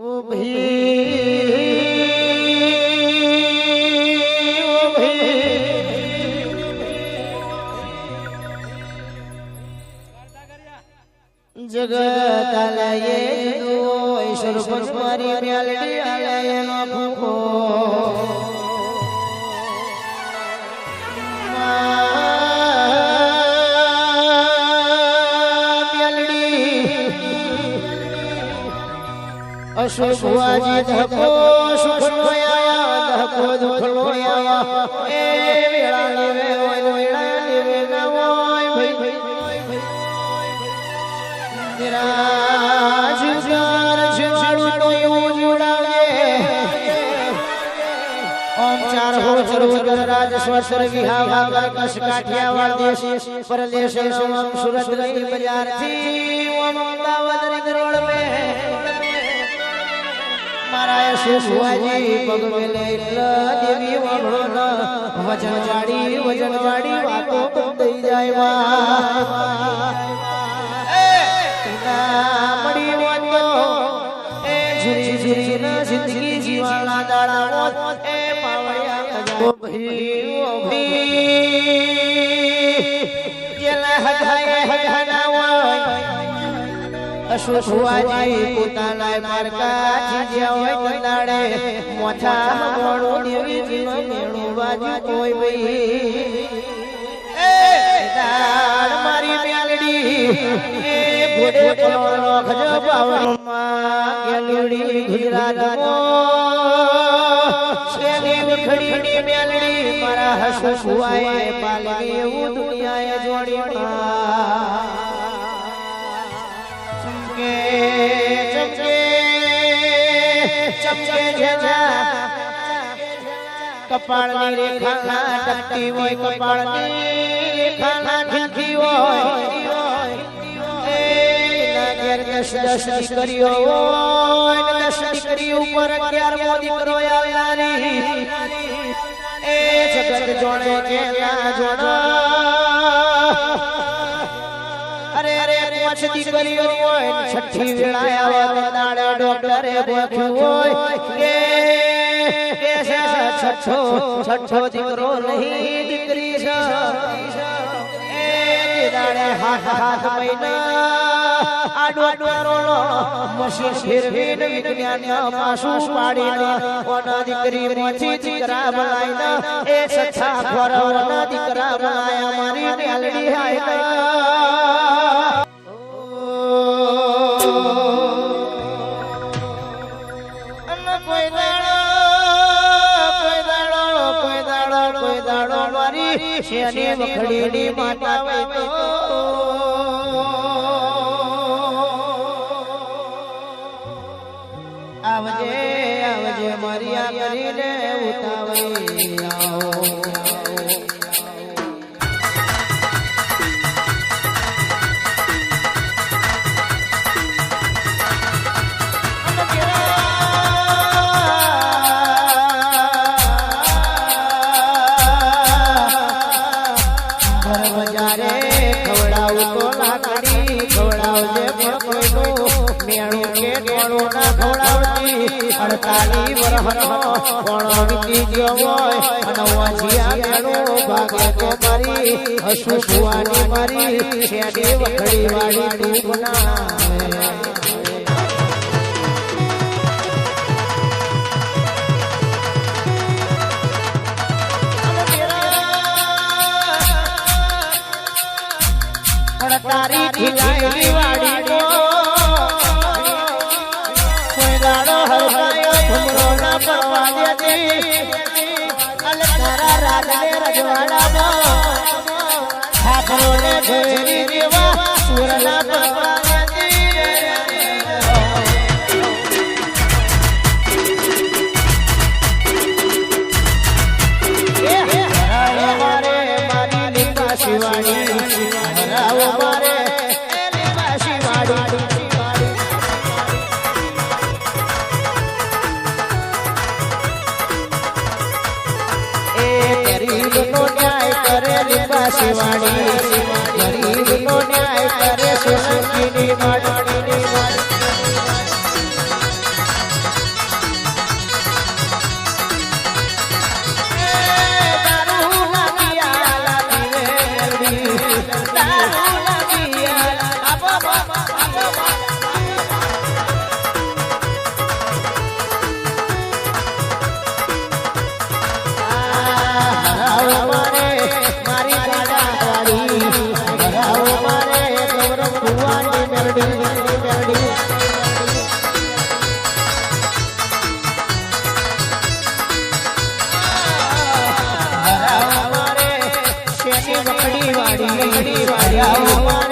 ओ जगत आलये दो ईश्वर परमारी म्यालडी आलये नखो अशुभवाजी धको सुखलोया धको दुखलोया ए वेळा लेवे वेळा लेवे नवोय भाई निराज जार छाड़ू तो उजुड़ावे ओम चार हो चरोदर राज स्वस्त्र विहावा कश काठियावाड़ देश परदेश सोम सूरत रही बाजार थी ओम अमदावाद रोड में मारा सुवाजी पग मेले देवी वणोन वजन वाड़ी वातो बंदई जाय वा मड़ी वातो ए झुरी झुरी न जिंदगी जीवाला दाड़ा ए पावड़िया ओ भाई जेला हगाना अशुभवाजी पोताना मारका जीज्या होय कंदाड़े मोठा मोड़ो देवी जीनो मेणो बाजू कोई भई ए दाड़ मारी मेलडी ए घोड़े पलोनो खज पावमा गेलडी गुजरात मो शेनी वखड़ी मेलडी मारा अशुभवाए पालगी एवं दुनियाए जोड़ी चमके झेला कपाळनी रेखा टकती होय कपाळनी रेखा ठिकी होय ए नगर दश करियो होय दश करी ऊपर 11 मोदी करो यारी ए जगत जोड़े केला जोड़ा अरे अरे मछदी करियो होय छठी वेळा आवा दाड़ा डॉक्टरे बोख्यो होय के छठो दीकरो नहीं दीकरी छा ए दाड़े हाथ महीना आडो रोलो मशीन फिरवीन विज्ञान पासू पाडीना ओना दीकरी मोची दीकरा बनाईना ए सच्चा खर ओना दीकरा बनाया मारी मेलडी हाय शेनी वखड़ी माता वैतो आवजे आवजे मरिया करीने उतावली आओ अड़ताली वरहनो कोणो वीती गयो होय अनवा जिया मेणो भागे तो मारी अशुभवानी मारी शेनी वखड़ी वाली तू बनावे अड़ताली खिलाई वाड़ी को रजवाड़ा ठाकुरों ने घेरी देवा सुरला शिवाड़ी हमारे शिवाड़ी शिवाड़ी गरीब नो न्याय करे सोनकी नी माड़ी વખડી વાડી